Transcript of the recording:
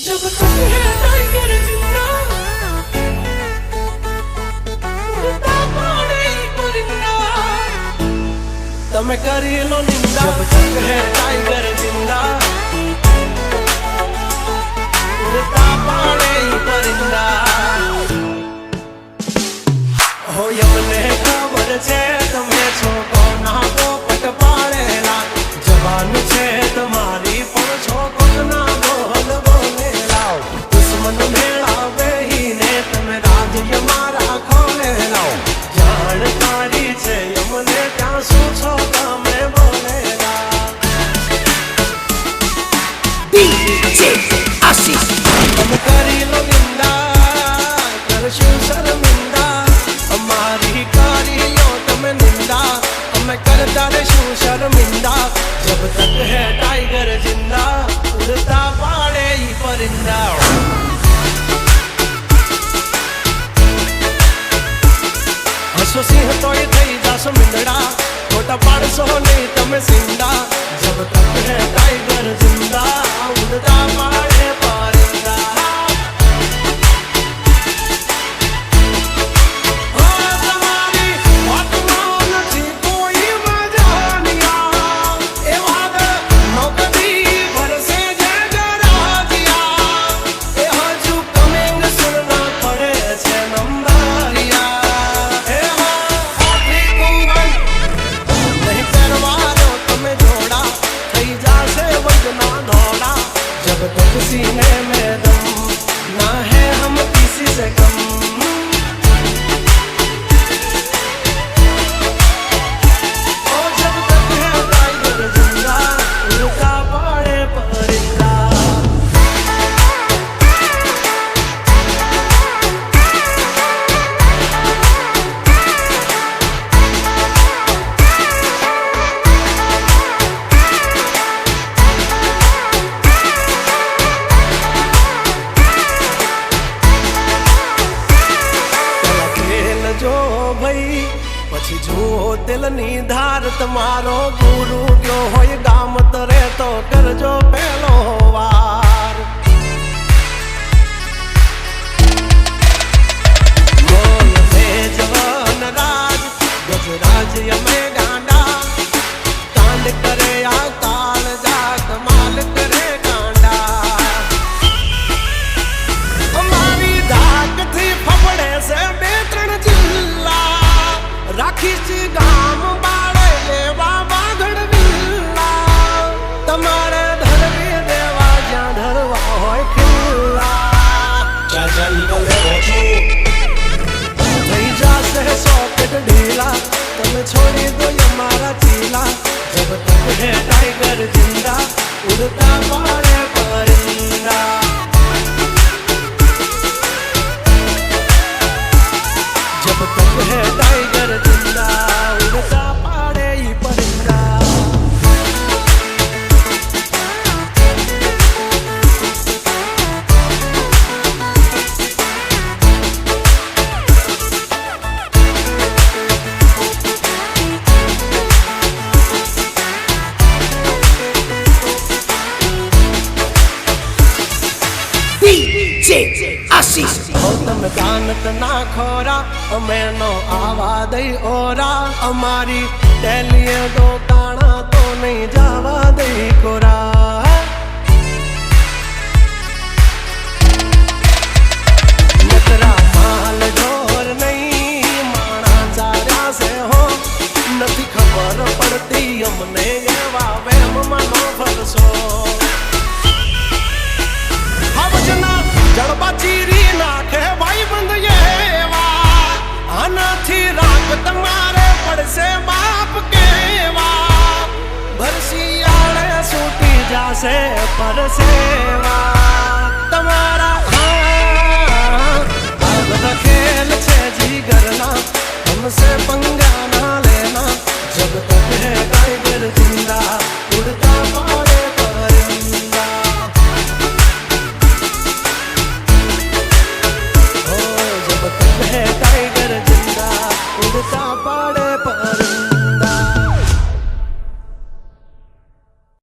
जब तक है टाइगर जिंदा उड़ता पाड़े परिंदा तमे करी लो निंदा जब तक है टाइगर जिंदा उड़ता पाड़े परिंदा हो यमने खबर छे तमे छो कोना पोपट पाड़ेला जवान छे तुम्हारी पण छो कोना बोल बोलेला दुश्मन मेला बेहीने तमे राज्य मारा खोलेला जानकारी छे यमने क्या सो छो तमे बोलेला DJ आशीष तमे करी लो निंदा करशु शर्मिंदा हमारी कारी लो तमे निंदा हमें करता रेशु शर्मिंदा जब तक है टाइगर जिंदा उड़ता पाड़े ही परिंदा हसो सिंह तो ये थई जासो मिंदड़ा छोटा पाड़सो नहीं तमे सिंदा जब तक है टाइगर जिंदा उड़ता पाड़े परिंदा जब तक सीने में दम ना है हम किसी से कम ओ जब तक है टाइगर जिंदा उड़ता पाड़े परिंदा जो भाई પછી જુઓ દિલની ધાર તમારો ગુરુ ગયો હોય ગામ તરે તો કરજો પહેલો વાર બોલ મે જવાન રાજ ગજરાજ યમે ગાંડા કાંડ કરે આ કાળ જા કમાલ કરે ગાંડા અમારી ધાકથી ફફડે છે બે ત્રણ રાખીશ ગામ બાળે લેવા વાઘડ વિલ્લા તમારે ધરવી દેવા જ્યાં ધરવા હોય ખિલ્લા થઈ જાશે સોકેટ ઢીલા તમે છોડી દો અમારા ચીલા જબ તક હે ટાઈગર જિંદા ઉડતા પાડે પરિંદા जब तक है टाइगर जिंदा उड़ता पाड़े ही परिंदा DJ आशीष તમે દાનત ના ખોરા અમે નો આવા દઈ ઓરા અમારી ટેલીએ દોકાણા તો નહીં જવા દઈ કોરા નકરા માલ ઢોર નહીં માણા ચાર્યા છે હો નથી ખબર પડતી અમને એવા વેમમાં નો ફરશો હવજના જડબા ચીરી નાખે ભાઈ બંધ એવા આનાથી રાગ તમારે પડશે બાપ કેવા ભરસિયાળે છૂટી જાશે પરસેવા તમારા આ બધા ખેલ છે જીગરના हमसे पंगा ना लेना जब तक है टाइगर जिंदा उड़ता